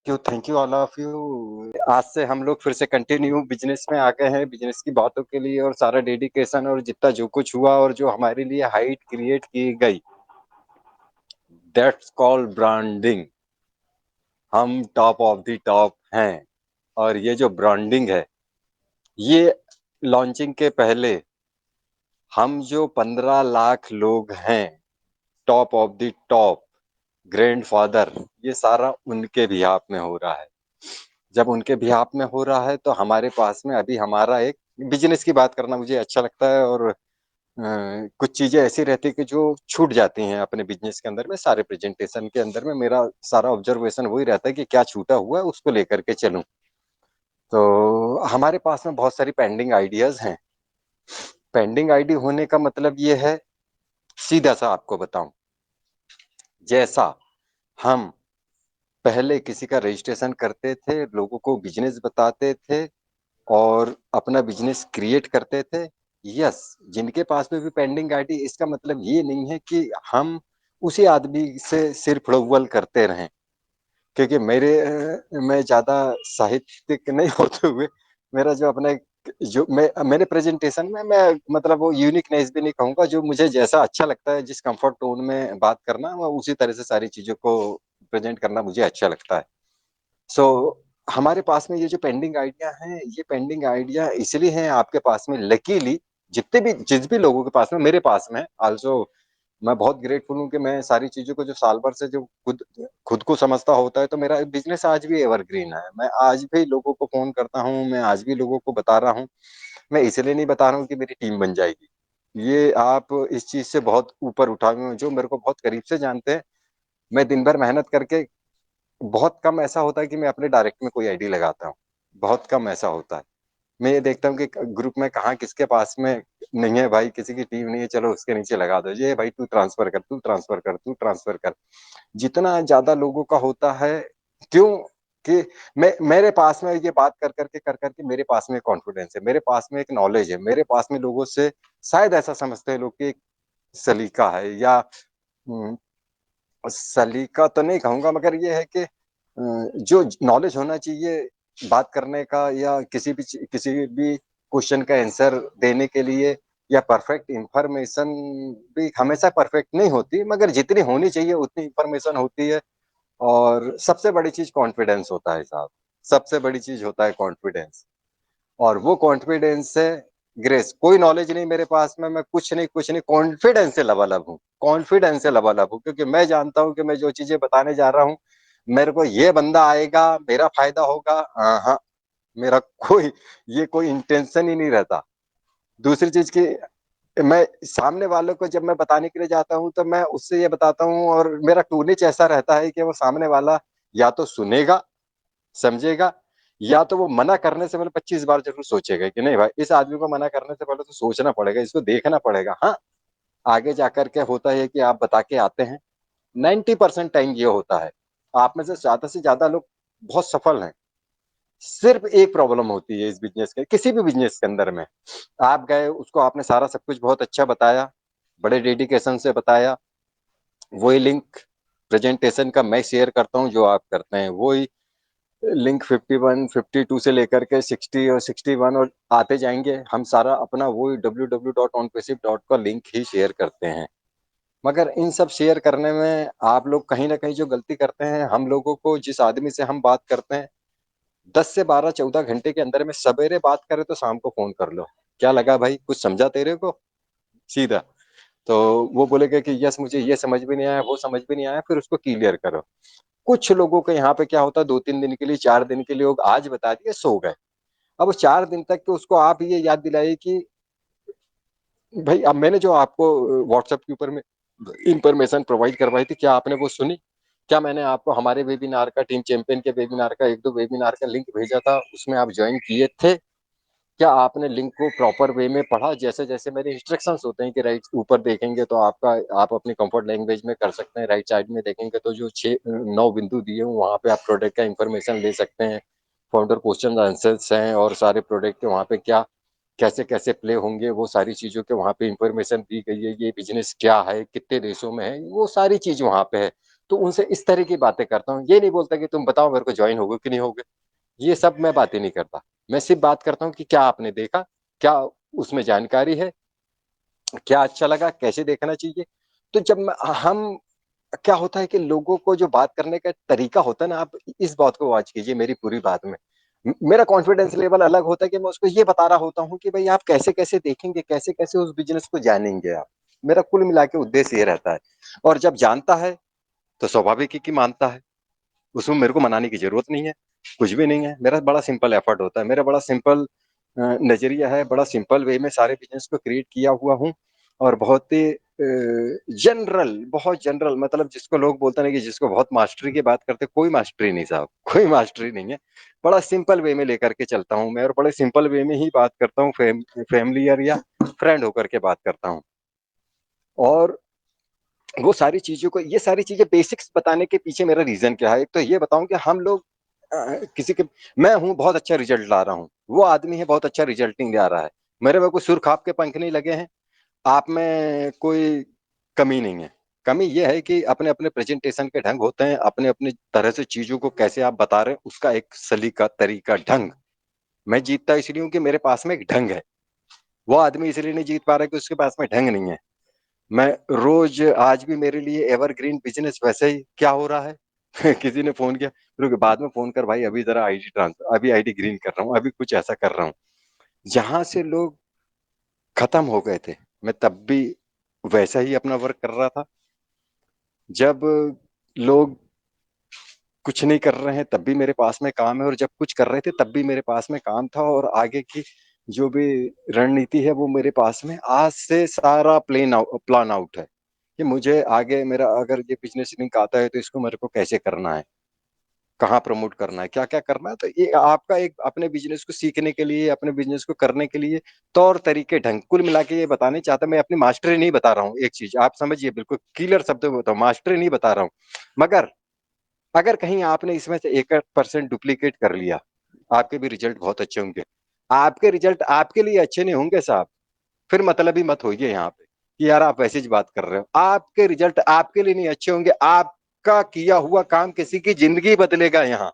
Thank you all of you. आज से हम लोग फिर से कंटिन्यू बिजनेस में आ गए हैं, बिजनेस की बातों के लिए, और सारा डेडिकेशन और जितना जो कुछ हुआ और जो हमारे लिए हाइट क्रिएट की गई, दैट्स कॉल्ड ब्रांडिंग। हम टॉप ऑफ द टॉप हैं। और ये जो ब्रांडिंग है, ये लॉन्चिंग के पहले हम जो 15 लाख लोग हैं, top of the top grandfather, ये सारा उनके बिहाफ में हो रहा है। जब उनके बिहाफ में हो रहा है तो हमारे पास में अभी हमारा एक बिजनेस की बात करना मुझे अच्छा लगता है। और कुछ चीजें ऐसी रहती है कि जो छूट जाती हैं अपने बिजनेस के अंदर में, सारे प्रेजेंटेशन के अंदर में मेरा सारा ऑब्जर्वेशन वही रहता है कि क्या छूटा हुआ है उसको लेकर के चलूं। तो हमारे पास में बहुत सारी पेंडिंग आइडियाज हैं। पेंडिंग आईडी होने का मतलब ये है, सीधा सा आपको बताऊं, जैसा हम पहले किसी का रजिस्ट्रेशन करते थे, लोगों को बिजनेस बताते थे और अपना बिजनेस क्रिएट करते थे। यस, जिनके पास में भी पेंडिंग आईडी, इसका मतलब ये नहीं है कि हम उसी आदमी से सिर फुड़ौल करते रहें। क्योंकि मैं ज्यादा साहित्यिक नहीं होते हुए, मेरा जो अपना जो मैंने प्रेजेंटेशन में मैं मतलब वो यूनिकनेस भी नहीं कहूंगा, जो मुझे जैसा अच्छा लगता है, जिस कंफर्ट टोन में बात करना, मैं उसी तरह से सारी चीजों को प्रेजेंट करना मुझे अच्छा लगता है। सो हमारे पास में ये जो पेंडिंग आइडिया हैं, ये पेंडिंग आइडिया इसलिए हैं आपके पास में, लकीली जिस भी लोगों के पास में, मेरे पास में आल्सो, मैं बहुत ग्रेटफुल हूँ कि मैं सारी चीजों को जो साल भर से जो खुद खुद को समझता होता है, तो मेरा बिजनेस आज भी एवरग्रीन है। मैं आज भी लोगों को फोन करता हूँ, मैं आज भी लोगों को बता रहा हूँ। मैं इसलिए नहीं बता रहा हूँ कि मेरी टीम बन जाएगी, ये आप इस चीज से बहुत ऊपर उठा हुए हैं। जो मेरे को बहुत करीब से जानते हैं, मैं दिन भर मेहनत करके, बहुत कम ऐसा होता है कि मैं अपने डायरेक्ट में कोई आईडी लगाता हूँ। बहुत कम ऐसा होता है। मैं ये देखता हूँ कि ग्रुप में कहाँ किसके पास में नहीं है, भाई किसी की टीम नहीं है, चलो उसके नीचे लगा दो, ये भाई तू ट्रांसफर कर, तू ट्रांसफर कर, तू ट्रांसफर कर। जितना ज्यादा लोगों का होता है, क्यों कि मेरे पास में ये बात कर करके मेरे पास में कॉन्फिडेंस है, मेरे पास में एक नॉलेज है, मेरे पास में लोगों से शायद ऐसा समझते हैं लोग कि एक सलीका है, या सलीका तो नहीं कहूंगा, मगर ये है कि जो नॉलेज होना चाहिए बात करने का, या किसी भी क्वेश्चन का आंसर देने के लिए, या परफेक्ट इंफॉर्मेशन भी हमेशा परफेक्ट नहीं होती, मगर जितनी होनी चाहिए उतनी इंफॉर्मेशन होती है। और सबसे बड़ी चीज कॉन्फिडेंस होता है साहब। सबसे बड़ी चीज होता है कॉन्फिडेंस। और वो कॉन्फिडेंस है ग्रेस। कोई नॉलेज नहीं मेरे पास में, मैं कुछ नहीं कॉन्फिडेंस से लबालब हूँ, कॉन्फिडेंस से लबालब हूँ, क्योंकि मैं जानता हूँ कि मैं जो चीजें बताने जा रहा हूँ, मेरे को ये बंदा आएगा, मेरा फायदा होगा। हाँ, मेरा कोई इंटेंशन ही नहीं रहता। दूसरी चीज की, मैं सामने वालों को जब मैं बताने के लिए जाता हूँ, तो मैं उससे ये बताता हूँ, और मेरा टूनिच ऐसा रहता है कि वो सामने वाला या तो सुनेगा, समझेगा, या तो वो मना करने से पहले 25 बार जरूर सोचेगा कि नहीं भाई, इस आदमी को मना करने से पहले तो सोचना पड़ेगा, इसको देखना पड़ेगा। हाँ, आगे जाकर के होता है कि आप बता के आते हैं। 90% टाइम ये होता है। आप में से ज्यादा लोग बहुत सफल हैं। सिर्फ एक प्रॉब्लम होती है इस बिजनेस के, किसी भी बिजनेस के अंदर में। आप गए, उसको आपने सारा सब कुछ बहुत अच्छा बताया, बड़े डेडिकेशन से बताया, वही लिंक प्रेजेंटेशन का मैं शेयर करता हूँ जो आप करते हैं, वही लिंक 51 52 से लेकर के 60 और 61 और आते जाएंगे, हम सारा अपना वही www.onpassive.com का लिंक ही शेयर करते हैं। मगर इन सब शेयर करने में आप लोग कहीं ना कहीं जो गलती करते हैं, हम लोगों को जिस आदमी से हम बात करते हैं, 10 से 12 14 घंटे के अंदर में, सवेरे बात करें तो शाम को फोन कर लो, क्या लगा भाई, कुछ समझा तेरे को, सीधा। तो वो बोलेगा कि यस, मुझे ये समझ भी नहीं आया, वो समझ भी नहीं आया, फिर उसको क्लियर करो। कुछ लोगों के यहाँ पे क्या होता है, 2 3 दिन के लिए, 4 दिन के लिए, वो आज बता दिए सो गए। अब 4 दिन तक के उसको आप ये याद दिलाइए कि भाई, अब मैंने जो आपको व्हाट्सएप के ऊपर में इंफॉर्मेशन प्रोवाइड करवाई थी, क्या आपने वो सुनी? क्या मैंने आपको हमारे वेबिनार का, टीम चैंपियन के वेबिनार का, एक दो वेबिनार का लिंक भेजा था, उसमें आप ज्वाइन किए थे? क्या आपने लिंक को प्रॉपर वे में पढ़ा? जैसे जैसे मेरे इंस्ट्रक्शंस होते हैं कि राइट ऊपर देखेंगे तो आपका, आप अपनी कंफर्ट लैंग्वेज में कर सकते हैं, राइट साइड में देखेंगे तो जो 6 9 बिंदु दिए हूँ, वहाँ पे आप प्रोडक्ट का इंफॉर्मेशन ले सकते हैं। फाउंडर क्वेश्चन आंसर्स हैं, और सारे प्रोडक्ट के वहाँ पे क्या कैसे कैसे प्ले होंगे, वो सारी चीजों के वहाँ पे इंफॉर्मेशन दी गई है। ये बिजनेस क्या है, कितने देशों में है, वो सारी चीज वहाँ पे है। तो उनसे इस तरह की बातें करता हूँ। ये नहीं बोलता कि तुम बताओ मेरे को जॉइन होगे कि नहीं होगे, ये सब मैं बातें नहीं करता। मैं सिर्फ़ बात करता हूँ कि क्या आपने देखा? क्या उसमें जानकारी है? क्या अच्छा लगा? कैसे देखना चाहिए? तो जब मैं हम क्या होता है कि लोगों को जो बात करने का तरीका होता है ना, आप इस बात को वॉच कीजिए मेरी पूरी बात में। मेरा कॉन्फिडेंस लेवल अलग होता है कि मैं उसको ये बता रहा होता हूँ कि भई आप कैसे-कैसे देखेंगे, कैसे-कैसे उस बिज़नेस को जानेंगे आप। मेरा कुल मिला के उद्देश्य ये रहता है। और जब जानता है, तो स्वाभाविक है कि मानता है। उसमें मेरे को मनाने की ज़रूरत नहीं है, कुछ भी नहीं है। मेरा बड़ा सिंपल एफर्ट होता है, मेरा बड़ा सिंपल नज़रिया है, बड़ा सिंपल वे में सारे बिज़नेस को क्रिएट किया हुआ हूँ और बहुत ही जनरल, बहुत जनरल, मतलब जिसको लोग बोलते हैं ना कि जिसको बहुत मास्टरी की बात करते हैं, कोई मास्टरी नहीं साहब, कोई मास्टरी नहीं है। बड़ा सिंपल वे में लेकर के चलता हूँ मैं और बड़े सिंपल वे में ही बात करता हूँ, फ़ैमिलियर या फ्रेंड होकर के बात करता हूँ। और वो सारी चीज़ों को, ये सारी चीज़ें बेसिक्स बताने के पीछे मेरा रीज़न क्या है? एक तो ये बताऊँ कि हम लोग किसी के, मैं हूँ बहुत अच्छा रिज़ल्ट ला रहा हूँ, वो आदमी है बहुत अच्छा रिज़ल्ट नहीं ला रहा है। मेरे में कोई सुर्ख़ के पंख नहीं लगे हैं, आप में कोई कमी नहीं है। कमी ये है कि अपने-अपने प्रेज़ेंटेशन के ढंग होते हैं, अपने-अपने तरह से चीज़ों को कैसे आप बता रहे हैं, उसका एक सलीका, तरीका, ढंग। मैं जीतता इसलिए हूँ कि मेरे पास में एक ढंग है। वो आदमी इसलिए नहीं जीत पा रहा है कि उसके पास में ढंग नहीं है। मैं रोज आज भी मेरे लिए एवरग्रीन बिजनेस वैसे ही क्या हो रहा है किसी ने फोन किया, रुक बाद में फोन कर भाई, अभी जरा आईडी ट्रांसफर, अभी आईडी ग्रीन कर रहा हूँ, अभी कुछ ऐसा कर रहा हूँ। जहां से लोग खत्म हो गए थे, मैं तब भी वैसा ही अपना वर्क कर रहा था। जब लोग कुछ नहीं कर रहे हैं तब भी मेरे पास में काम है, और जब कुछ कर रहे थे तब भी मेरे पास में काम था, और आगे की जो भी रणनीति है वो मेरे पास में आज से सारा प्लान आउट है कि मुझे आगे मेरा अगर ये बिजनेस लिंक आता है तो इसको मेरे को कैसे करना है, कहाँ प्रमोट करना है, क्या क्या करना है। तो ये आपका एक अपने बिजनेस को सीखने के लिए, अपने बिजनेस को करने के लिए तौर तरीके, ढंग, कुल मिला के ये बताने चाहता, मैं अपनी मास्टरी नहीं बता रहा हूँ। एक चीज आप समझिए, बिल्कुल क्लियर शब्दों में बताऊँ, मास्टरी नहीं बता रहा हूँ। मगर अगर कहीं आपने इसमें से 1% डुप्लीकेट कर लिया, आपके भी रिजल्ट बहुत अच्छे होंगे। आपके रिजल्ट आपके लिए अच्छे नहीं होंगे साहब, फिर मतलब ही मत होइए यहाँ पे कि यार आप वैसे ही बात कर रहे हो। आपके रिजल्ट आपके लिए नहीं अच्छे होंगे, आपका किया हुआ काम किसी की जिंदगी बदलेगा यहाँ,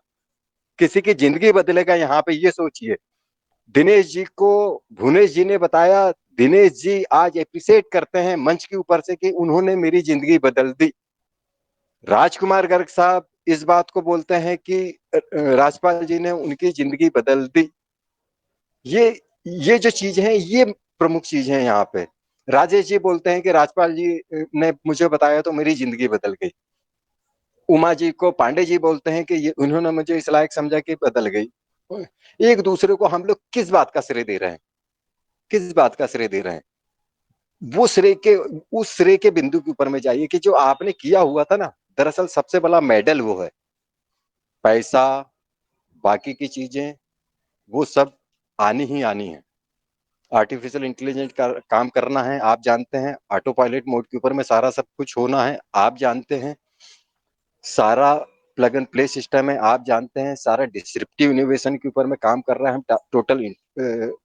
किसी की जिंदगी बदलेगा यहाँ पे, ये सोचिए। दिनेश जी को भुवनेश जी ने बताया, दिनेश जी आज एप्रिशिएट करते हैं मंच के ऊपर से कि उन्होंने मेरी जिंदगी बदल दी। राजकुमार गर्ग साहब इस बात को बोलते हैं कि राजपाल जी ने उनकी जिंदगी बदल दी। ये ये जो चीज है, ये प्रमुख चीज है यहाँ पे। राजेश जी बोलते हैं कि राजपाल जी ने मुझे बताया तो मेरी जिंदगी बदल गई। उमा जी को पांडे जी बोलते हैं कि ये उन्होंने मुझे इस लायक समझा कि बदल गई। एक दूसरे को हम लोग किस बात का श्रेय दे रहे हैं, किस बात का श्रेय दे रहे हैं? वो श्रेय के, उस श्रेय के बिंदु के ऊपर में जाइए कि जो आपने किया हुआ था ना, दरअसल सबसे बड़ा मेडल वो है। पैसा, बाकी की चीजें, वो सब आनी ही आनी है। आर्टिफिशियल इंटेलिजेंस का काम करना है, आप जानते हैं। ऑटो पायलट मोड के ऊपर में सारा सब कुछ होना है, आप जानते हैं। सारा प्लग एंड प्ले सिस्टम है, आप जानते हैं। सारा डिस्क्रिप्टिव इनोवेशन के ऊपर में काम कर रहा है हम। टोटल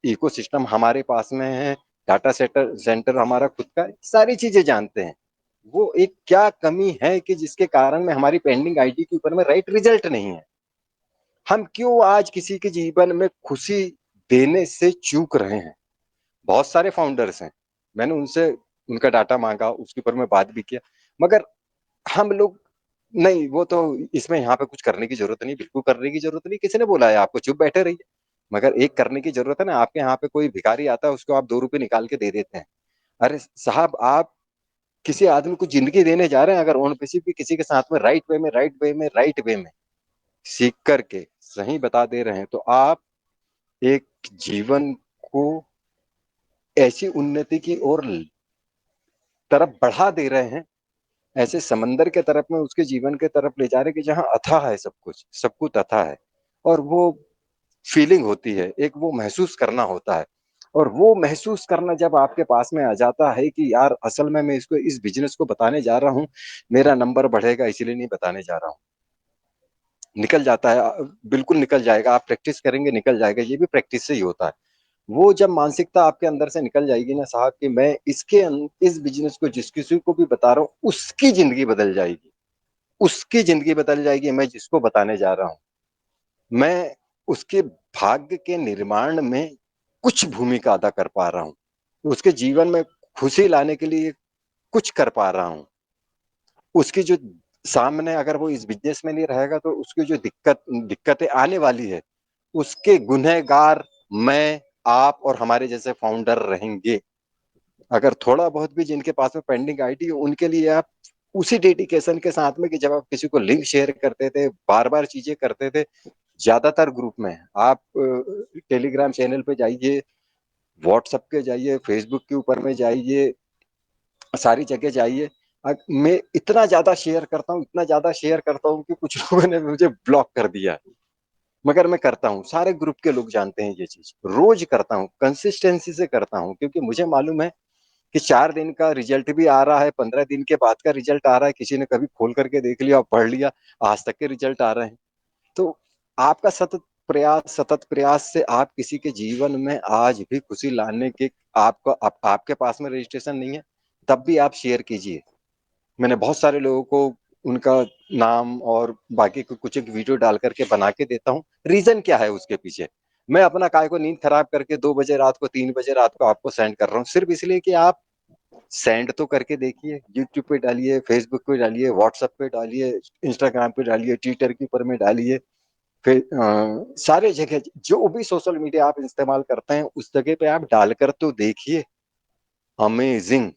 इकोसिस्टम हमारे पास में है, डाटा सेंटर सेंटर हमारा खुद का, सारी चीजें जानते हैं। वो एक क्या कमी है कि जिसके कारण में हमारी पेंडिंग आईडी के ऊपर में राइट रिजल्ट नहीं है। हम क्यों आज किसी के जीवन में खुशी देने से चूक रहे हैं? बहुत सारे फाउंडर्स हैं, मैंने उनसे उनका डाटा मांगा, उसके ऊपर में बात भी किया, मगर हम लोग नहीं, वो तो इसमें यहाँ पे कुछ करने की जरूरत नहीं, बिल्कुल करने की जरूरत नहीं। किसी ने बोला है आपको चुप बैठे रहिए? मगर एक करने की जरूरत है ना। आपके यहाँ पे कोई भिखारी आता है, उसको आप 2 रुपए निकाल के दे देते हैं। अरे साहब, आप किसी आदमी को जिंदगी देने जा रहे हैं, अगर ऑन किसी भी किसी के साथ में राइट वे में, राइट वे में सीख करके सही बता दे रहे हैं, तो आप एक जीवन को ऐसी उन्नति की ओर तरफ बढ़ा दे रहे हैं, ऐसे समंदर के तरफ में उसके जीवन के तरफ ले जा रहे हैं कि जहाँ अथाह है सब कुछ, सब कुछ अथाह है। और वो फीलिंग होती है, एक वो महसूस करना होता है। और वो महसूस करना जब आपके पास में आ जाता है कि यार असल में मैं इसको, इस बिजनेस को बताने जा रहा हूँ, मेरा नंबर बढ़ेगा इसलिए नहीं बताने जा रहा हूँ। निकल जाता है, बिल्कुल निकल जाएगा। आप प्रैक्टिस करेंगे निकल जाएगा, ये भी प्रैक्टिस से ही होता है। वो जब मानसिकता आपके अंदर से निकल जाएगी ना साहब कि मैं इस बिजनेस को जिस किसी को भी बता रहा हूँ उसकी जिंदगी बदल जाएगी। उसकी ज़िंदगी बदल जाएगी, मैं जिसको बताने जा रहा हूँ। मैं उसके भाग्य के निर्माण में कुछ भूमिका अदा कर पा रहा हूँ। उसके जीवन में खुशी लाने के लिए कुछ कर पा रहा हूँ। उसकी जो सामने अगर वो इस बिज़नेस में नहीं रहेगा तो उसकी जो दिक्कतें आने वाली है, उसके गुनहगार मैं, आप और हमारे जैसे फाउंडर रहेंगे। अगर थोड़ा बहुत भी जिनके पास में पेंडिंग आईडी है, उनके लिए आप उसी डेडिकेशन के साथ में कि जब आप किसी को लिंक शेयर करते थे, बार-बार चीज़ें करते थे, ज़्यादातर ग्रुप में आप टेलीग्राम चैनल पे जाइए, व्हाट्सएप पे जाइए, फेसबुक के ऊपर में जाइए, सारी जगह जाइए। मैं इतना ज़्यादा शेयर करता हूँ, इतना ज़्यादा शेयर करता हूँ कि कुछ लोगों ने मुझे ब्लॉक कर दिया। मगर मैं करता हूँ, सारे ग्रुप के लोग जानते हैं ये चीज़। रोज़ करता हूँ, कंसिस्टेंसी से करता हूँ क्योंकि मुझे मालूम है कि 4 दिन का रिजल्ट भी आ रहा है, 15 दिन के बाद का रिजल्ट आ रहा है, किसी ने कभी खोल करके देख लिया और पढ़ लिया, आज तक के रिजल्ट आ रहे हैं। तो आपका सतत प्रयास से आप किसी के जीवन में आज भी खुशी लाने के आपका आपके पास में रजिस्ट्रेशन नहीं है, तब भी आप शेयर कीजिए। मैंने बहुत सारे लोगों को उनका नाम और बाकी कुछ एक वीडियो डाल करके बना के देता हूँ। रीज़न क्या है उसके पीछे? मैं अपना काय को नींद खराब करके 2 बजे रात को, 3 बजे रात को आपको सेंड कर रहा हूँ, सिर्फ़ इसलिए कि आप सेंड तो करके देखिए, यूट्यूब पे डालिए, फेसबुक पे डालिए, व्हाट्सएप पे डालिए, इंस्टाग्राम पे डालिए, ट्विटर के ऊपर में डालिए, फिर सारे जगह जो भी सोशल मीडिया आप इस्तेमाल करते हैं, उस जगह पे आप डालकर तो देखिए। अमेज़िंग!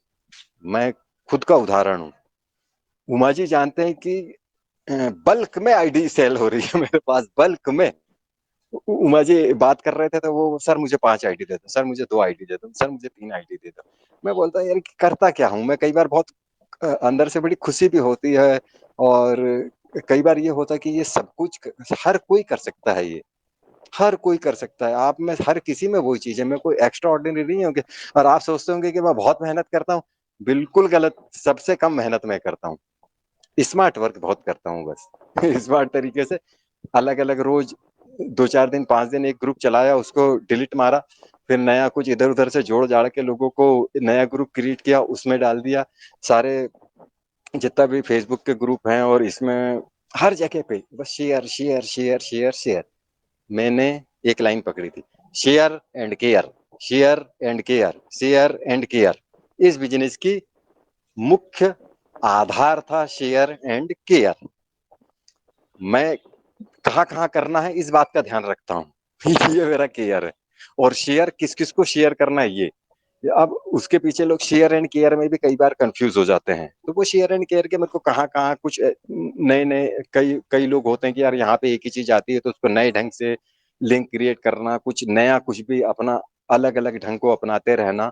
मैं खुद का उदाहरण हूँ। उमा जी जानते हैं कि बल्क में आईडी सेल हो रही है मेरे पास, बल्क में। उमा जी बात कर रहे थे तो वो सर मुझे 5 आईडी दे दो, सर मुझे 2 आईडी दे दो, सर मुझे 3 आईडी दे दो। मैं बोलता हूँ यार करता क्या हूँ? मैं कई बार बहुत अंदर से बड़ी खुशी भी होती है और कई बार ये होता है कि ये सब कुछ हर कोई कर सकता है ये। हर कोई कर सकता है। आप में हर किसी में वही चीज़ है। मैं कोई एक्स्ट्रा ऑर्डिनरी नहीं हूँ कि और आप सोचते होंगे कि मैं बहुत मेहनत करता हूँ। बिल्कुल गलत, सबसे कम मेहनत मैं करता हूँ। स्मार्ट वर्क बहुत करता हूँ बस। स्मार्ट तरीके से अलग-अलग रोज़ 2-4 दिन, 5 दिन एक ग्रुप चलाया, उसको डिलीट मारा, फिर नया कुछ इधर-उधर से जोड़-जाड़ के लोगों को नया ग्रुप क्रिएट किया, उसमें डाल दिया। सारे जितना भी फेसबुक के ग्रुप हैं और इसमें हर जगह पे बस share, share, share, share, share. मैंने एक लाइन पकड़ी थी, share and care, share and care, share and care. इस बिज़नेस की मुख्य आधार था शेयर एंड केयर। मैं कहाँ-कहाँ करना है इस बात का ध्यान रखता हूँ। ये मेरा केयर है और शेयर किस-किस को शेयर करना है ये। अब उसके पीछे लोग शेयर एंड केयर में भी कई बार कन्फ्यूज़ हो जाते हैं। तो वो शेयर एंड केयर के मेरे को कहाँ-कहाँ कुछ नए-नए कई कई लोग होते हैं कि यार यहाँ पे एक ही चीज़ आती है तो उसको नए ढंग से लिंक क्रिएट करना, कुछ नया कुछ भी अपना अलग-अलग ढंग को अपनाते रहना।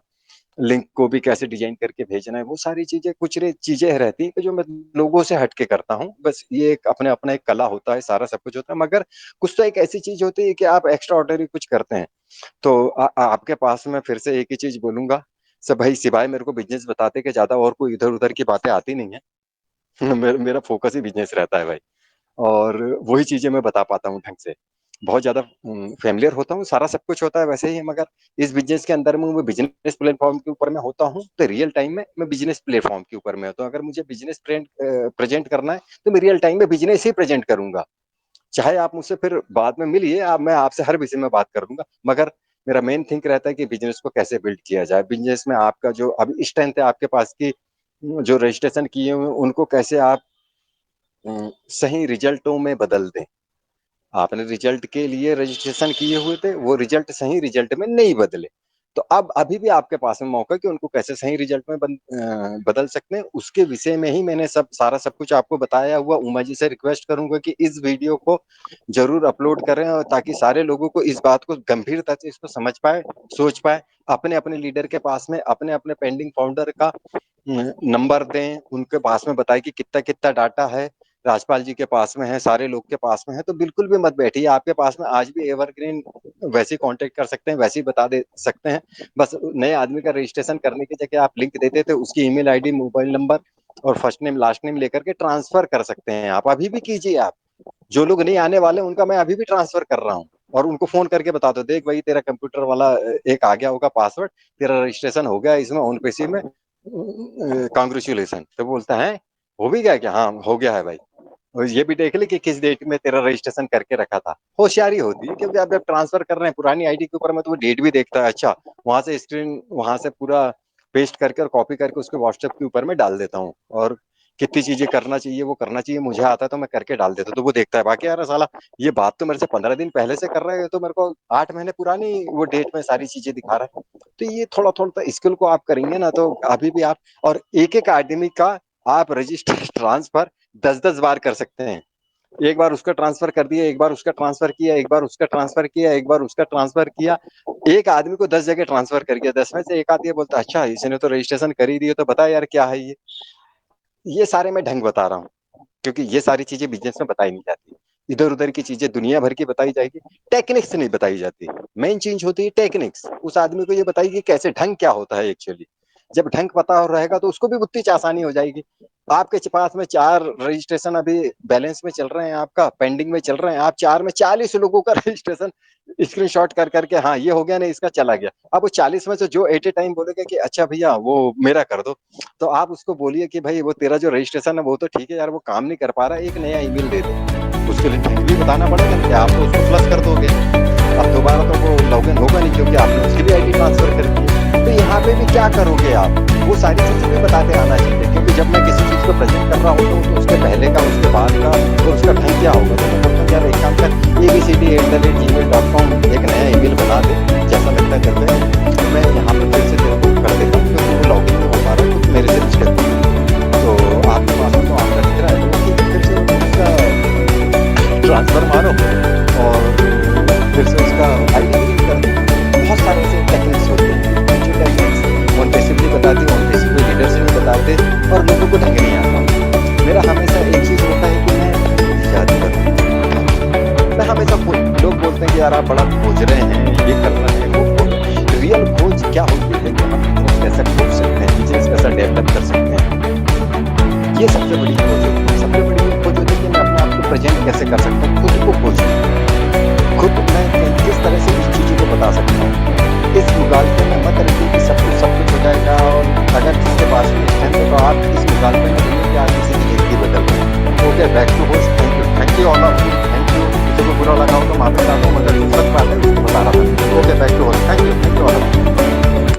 लिंक को भी कैसे डिज़ाइन करके भेजना है, वो सारी चीज़ें कुछ रे चीज़ें रहती हैं कि जो मैं लोगों से हट के करता हूँ। बस ये एक अपना एक कला होता है, सारा सब कुछ होता है, मगर कुछ तो एक ऐसी चीज़ होती है कि आप एक्स्ट्रा ऑर्डिनरी कुछ करते हैं। तो आपके पास मैं फिर से एक ही चीज़ बोलूँगा, सब भाई सिवाय मेरे को बिज़नेस बताते कि ज़्यादा और कोई इधर-उधर की बातें आती नहीं हैं। मेरा फ़ोकस ही बिज़नेस रहता है भाई। और वही चीज़ें मैं बता पाता हूँ ढंग से। बहुत ज़्यादा फ़ैमिलियर होता हूँ, सारा सब कुछ होता है वैसे ही मगर इस बिज़नेस के अंदर में मैं बिज़नेस प्लेटफ़ॉर्म के ऊपर में होता हूँ, तो रियल टाइम में मैं बिज़नेस प्लेटफ़ॉर्म के ऊपर में होता हूँ। अगर मुझे बिज़नेस प्रेज़ेंट करना है, तो मैं रियल टाइम में बिज़नेस ही प्रेज़ेंट करूँगा। चाहे आप मुझसे फिर बाद में मिलिए, मैं आपसे हर विषय में बात करूँगा, मगर मेरा मेन थिंक रहता है कि बिज़नेस को कैसे बिल्ड किया जाए। बिज़नेस में आपका जो अभी स्ट्रेंथ है आपके पास की, जो रजिस्ट्रेशन किए हुए हैं, उनको कैसे आप सही रिज़ल्टों में बदल दें। आपने रिजल्ट के लिए रजिस्ट्रेशन किए हुए थे, वो रिजल्ट सही रिजल्ट में नहीं बदले। तो अब अभी भी आपके पास में मौका है कि उनको कैसे सही रिजल्ट में बदल सकते हैं, उसके विषय में ही मैंने सारा सब कुछ आपको बताया हुआ। उमा जी से रिक्वेस्ट करूँगा कि इस वीडियो को ज़रूर अपलोड करें और ताकि सारे लोगों को इस बात को गंभीरता से इसको समझ पाएँ, सोच पाएँ, अपने-अपने लीडर के पास में, अपने-अपने पेंडिंग फाउंडर का नंबर दें, उनके पास में बताएँ कि कितना-कितना डाटा है, राजपाल जी के पास में है, सारे लोग के पास में है, तो बिल्कुल भी मत बैठिए। आपके पास में आज भी एवरग्रीन वैसे ही कॉन्टैक्ट कर सकते हैं, वैसे ही बता दे सकते हैं। बस नए आदमी का रजिस्ट्रेशन करने की जगह आप लिंक देते थे, उसकी ईमेल आईडी, मोबाइल नंबर और फर्स्ट नेम, लास्ट नेम लेकर के ट्रांसफ़र कर सकते हैं आप। अभी भी कीजिए आप। जो लोग नहीं आने वाले उनका मैं अभी भी ट्रांसफ़र कर रहा हूँ और उनको फ़ोन करके बता दो, देख भाई तेरा कंप्यूटर वाला एक आ गया होगा पासवर्ड, तेरा रजिस्ट्रेशन हो गया इसमें ओन पेशी में, कांग्रेचुलेशन। तो बोलता है, हो भी गया क्या? हाँ, हो गया है भाई। और ये भी देख ले कि किस डेट में तेरा रजिस्ट्रेशन करके रखा था। होशियारी होती है, क्योंकि अब जब ट्रांसफर कर रहे हैं पुरानी आईडी के ऊपर में, तो वो डेट भी देखता है। अच्छा, वहां से स्क्रीन वहां से पूरा पेस्ट करके और कॉपी करके उसके व्हाट्सएप के ऊपर में डाल देता हूँ, और कितनी चीजें करना चाहिए वो करना चाहिए, मुझे आता है तो मैं करके डाल देता हूँ, तो वो देखता है। बाकी यार साला ये बात तो मेरे से 15 दिन पहले से कर रहा है, तो मेरे को 8 महीने पुरानी वो डेट में सारी चीजें दिखा रहा है। तो ये थोड़ा थोड़ा स्किल को आप करेंगे ना, तो अभी भी आप, और एक एक आदमी का आप रजिस्टर ट्रांसफर 10-10 बार कर सकते हैं। एक बार उसका ट्रांसफर कर दिया, एक बार उसका ट्रांसफर किया, एक बार उसका ट्रांसफर किया, एक बार उसका ट्रांसफर किया। एक आदमी को 10 जगह ट्रांसफर कर दिया, 10 में से एक आदमी बोलता है अच्छा इसने तो रजिस्ट्रेशन कर ही दिया, तो बता यार क्या है ये सारे मैं ढंग बता रहा हूँ, क्योंकि ये सारी चीजें बिजनेस में बताई नहीं जाती। इधर उधर की चीजें दुनिया भर की बताई जाएगी, टेक्निक्स नहीं बताई जाती। मेन चीज होती है टेक्निक्स, उस आदमी को ये बताइए कि कैसे ढंग क्या होता है एक्चुअली। जब ढंग पता हो रहेगा तो उसको भी उतनी आसानी हो जाएगी। आपके पास में 4 रजिस्ट्रेशन अभी बैलेंस में चल रहे हैं, आपका पेंडिंग में चल रहे हैं, आप 4 में 40 लोगों का रजिस्ट्रेशन स्क्रीनशॉट कर करके, हाँ ये हो गया ना, इसका चला गया। अब वो 40 में से जो एट ए टाइम बोलेगा कि अच्छा भैया वो मेरा कर दो, तो आप उसको बोलिए कि भाई वो तेरा जो रजिस्ट्रेशन है वो तो ठीक है यार, वो काम नहीं कर पा रहा है, एक नया ईमेल दे दे। उसके लिए ढंग भी बताना पड़ेगा कि आप तो उसको फ्लश कर दोगे, अब दोबारा तो वो लॉगिन होगा नहीं, क्योंकि आपने उसकी भी आईडी ट्रांसफर कर दी है। तो यहाँ पे भी क्या करोगे आप, वो सारी चीजें भी बताते आना चाहिए, क्योंकि जब मैं किसी चीज को प्रेजेंट कर रहा होता हूँ तो उसके पहले का, उसके बाद का, तो उसका ढंग क्या होगा। तो मैं बोलता हूँ यार एक काम कर, abcd@gmail.com एक नया ईमेल बना दे, जैसा लगता है कर दे। तो मैं यहाँ पे फिर से तेरे को कर देता हूँ, क्योंकि वो लॉगिन नहीं हो पा रहा है, कुछ मेरे से दिक्कत है। तो आपके पास में तो आपका दिख रहा है, तो फिर से उसका ट्रांसफर मारो और फिर से उसका आईडी लिंक कर दो। बहुत सारे ऐसे टेक्निक्स होते हैं जो टेक्निक्स ऑन बेसिकली बताते हैं, ऑन बेसिकली लीडर से नहीं बताते, और लोगों को ढंग नहीं आता। मेरा हमेशा एक चीज होता है कि मैं याद करूँ, मैं हमेशा लोग बोलते हैं कि यार आप बड़ा खोज रहे हैं, ये कर रहे हैं, वो रियल खोज क्या होती है कि हम बिजनेस कैसे खोज सकते हैं, बिजनेस कैसा डेवलप कर सकते हैं, ये सबसे बड़ी खोज होती है। सबसे बड़ी खोज होती है कि मैं अपने आप को प्रेजेंट कैसे कर सकता हूँ, खुद को खोज, खुद मैं किस तरह से इस चीज़ों को बता सकता हूँ। इस मुगालते में मत रखिए कि सब कुछ हो जाएगा, और अगर जिसके पास में स्ट्रेंथ है तो आप इस मुगालते में रहिए कि आप किसी की ज़िंदगी बदल रहे हैं। Okay, back to host. Thank you all of you, thank you. किसी को बुरा लगा हो तो माफी चाहता हूँ, मगर जो सच बात है उसको बता रहा था। Okay, back to host. Thank you all of you.